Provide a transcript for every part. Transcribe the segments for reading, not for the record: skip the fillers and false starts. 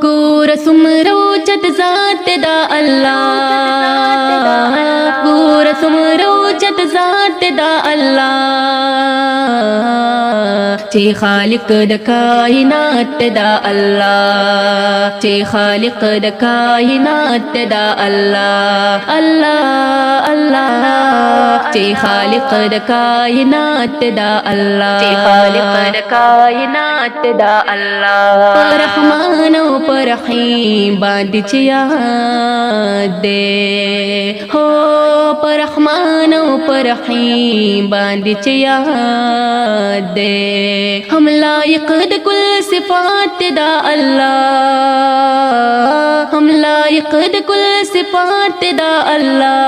گور سمرو چت ذات دا اللہ گور سمرو چت ذات دا اللہ چی خالق د کائنات دا اللہ چی خالق د کائنات دا اللہ اللہ اللہ چی خالق د کائنات دا اللہ چی خالق د کائنات دا اللہ رحمان و رحیم باندې چې یاد دے ہو پر رحمان و رحیم باندې چې یاد دے ہم لائق د کل صفات دا اللہ ہم لائق د کل صفات دا اللہ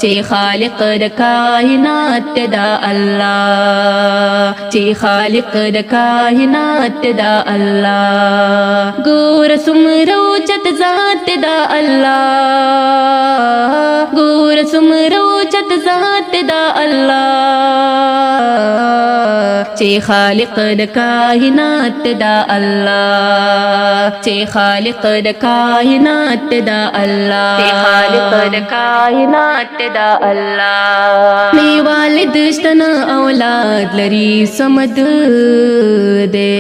چی خالق د کائنات دا اللہ چی خالق د کائنات دا اللہ گور سمرو چت ذات دا اللہ گور سمرو چت ذات دا اللہ چی خالق د کائنات دا اللہ چی خالق د کائنات دا اللہ چی خالق د کائنات دا اللہ نی والد شتنا اولاد لری سمد دے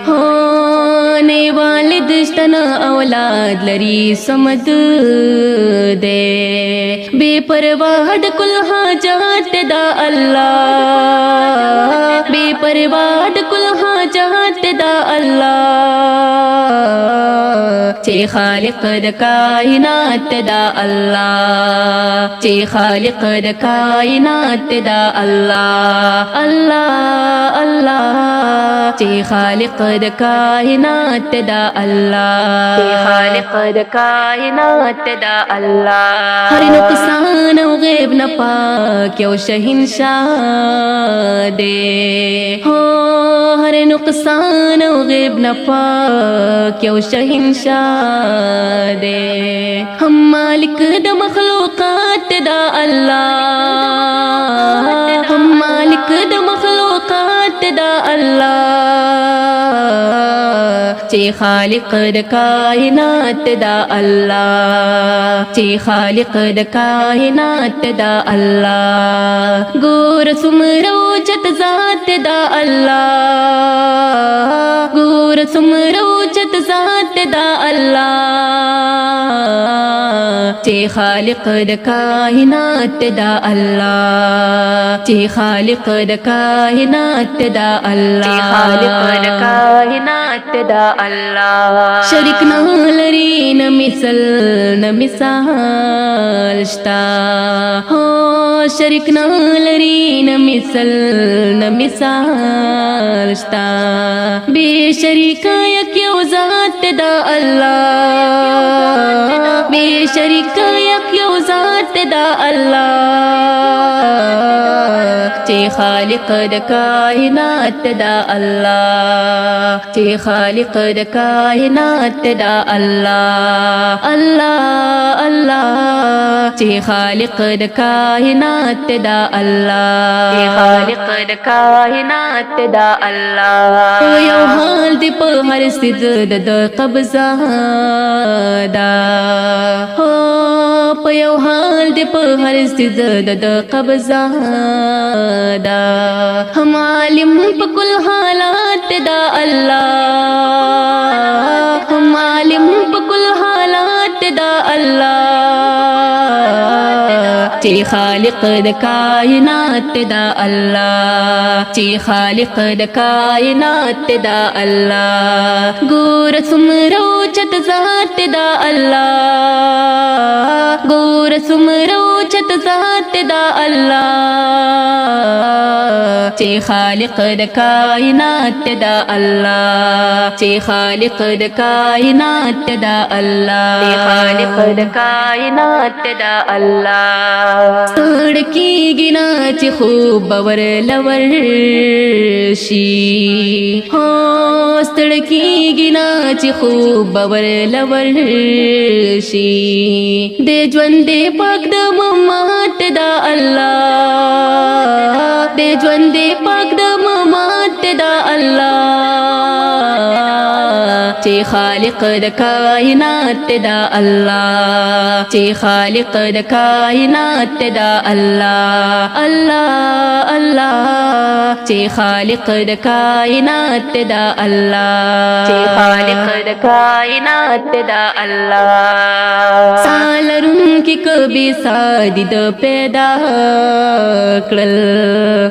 ہو نی والد شتنا اولاد لری سمد دے بے پرواہ د کل حاجات دا اللہ بے پرواہ د کل حاجات دا اللہ چی خالق د کائنات دا اللہ چی خالق د کائنات دا اللہ اللہ اللہ چی خالق د کائنات دا اللہ چی خالق د کائنات دا اللہ ہر نقصان و غیب نہ پاک یو شہنشاہ دے ہو ہر نقصان و غیب نہ پاک یو شہنشاہ دے ہم مالک د مخلوقات دا اللہ ہم مالک د مخلوقات دا اللہ چی خالق د کائنات دا اللہ چی خالق د کائنات دا اللہ گور سمرو چت ذات دا اللہ گور سمرو چت ذات دا اللہ چی خالق د کائنات دا اللہ چی خالق د کائنات دا اللہ چی خالق د کائنات دا اللہ شریک نہ لری نہ مثل نہ مثال شتا ہو شریک نہ لری نہ مثل نہ مثال شتا بے شریک یک یو ذات دا اللہ بے شریک یک یو ذات دا اللہ چی خالق د کائنات دا اللہ چی خالق د کائنات دا اللہ اللہ اللہ چی خالق د کائنات دا اللہ چی خالق د کائنات دا اللہ یو حال دی په هر سجد د قبضه دا ہو په یو حال دی په هر سجد د قبضه دا ہم عالم په کل حالات دا اللہ ہم عالم په کل حالات دا اللہ چی خالق د کائنات دا اللہ چی خالق د کائنات دا اللہ گور سمرو چت ذات دا اللہ گور سمرو چت ذات دا اللہ چی خالق د کائنات دا اللہ چی خالق د کائنات دا اللہ چی خالق د کائنات دا اللہ سڑکی گنا چی خوب باور لور شی ہو سڑکی گنا چی خوب باور لور شی دے ژوند دے پاک د ممات دا اللہ دے ژوند دے پاک د ممات دا اللہ چې خالق د کائنات دا الله چې خالق د کائنات دا الله الله الله چې خالق د کائنات دا الله چې خالق د کائنات دا الله سالرون کی کبھی سادی د پیدا کړل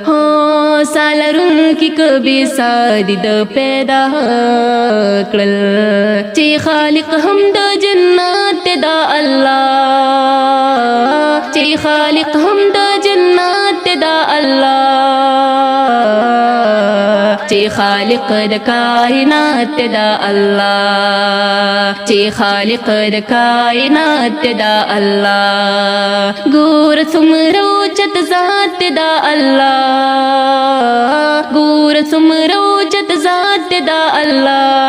هو سالرون کی کبھی سادی د پیدا کړل چې خالق هم د جنات دا الله چې خالق هم د جنات دا الله چې خالق د کائنات دا الله چې خالق د کائنات دا الله ګور څومره اوچت ذات دا الله ګور څومره اوچت ذات دا الله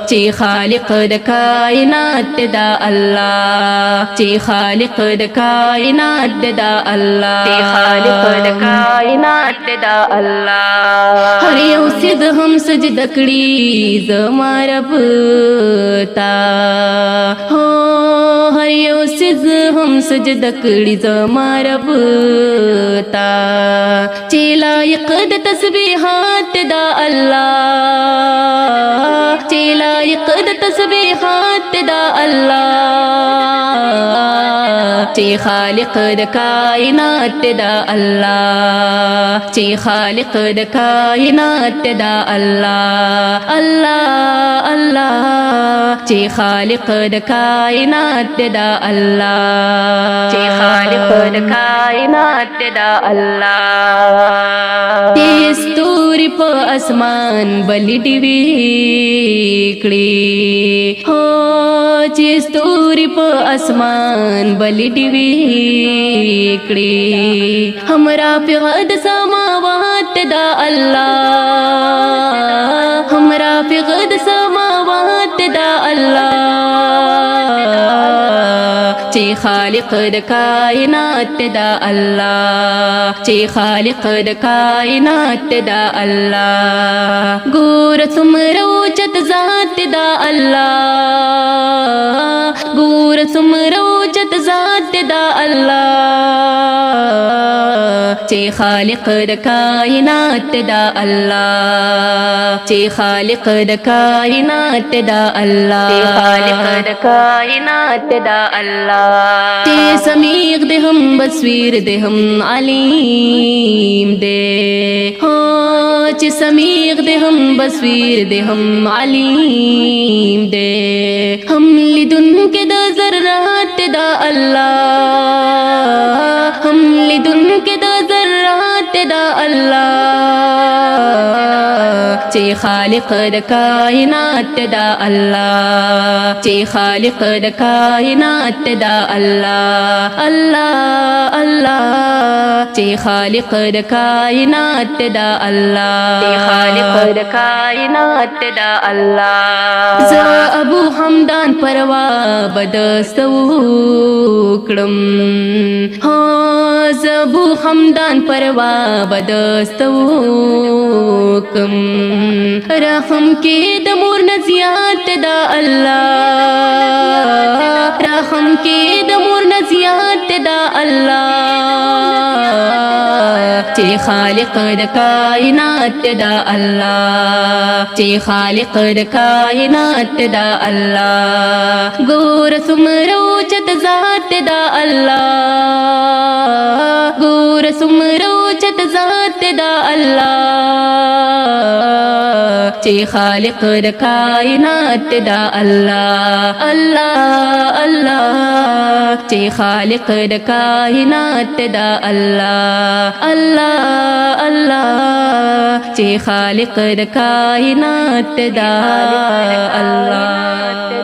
چې خالق د کائنات دا الله چې خالق د کائنات دا الله چې خالق د کائنات دا الله هر یو سید هم سجده کړي زما رب تا هو هر یو سید هم سجده کړي زما رب تا چې لایق د تسبیحات دا الله چې لایق د تسبیحات دا الله چې خالق د کائنات دا الله چې خالق د کائنات دا الله الله الله چې خالق د کائنات دا الله چې خالق د کائنات دا الله چې ستوري په اسمان بلډي وي کړي هو چې ستوري په اسمان بلډي وي کړي हमरा په غد سماوات دا الله हमरा په غد سماوات دا الله چې خالق د کائنات دا الله چې خالق د کائنات دا الله ګور څومره اوچت ذات دا الله ګور څومره اوچت ذات دا الله چې خالق د کائنات دا الله چې خالق د کائنات دا الله چې خالق د کائنات دا الله چې سمیع دې هم بصیر دې هم علیم دې هو چې سمیع دې هم بصیر دې هم علیم دې هم لیدونکو د ذرات دا الله هم لیدونکو د ذرات دا الله چې خالق د کائنات دا الله چې خالق د کائنات دا الله الله الله چې خالق د کائنات دا الله چې خالق د کائنات دا الله ز ابو حمدان پروا بدستو کړم ها ز ابو حمدان پروا بدستو کم رحم کې د مور نزیات دا الله رحم کې د مور نزیات دا الله چې خالق د کائنات دا الله چې خالق د کائنات دا الله ګور څومره اوچت ذات دا الله ګور څومره اوچت ذات دا الله چې خالق د کائنات دا الله الله الله چې خالق د کائنات دا الله الله الله چې خالق د کائنات دا الله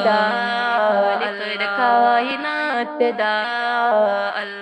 خالق د کائنات دا الله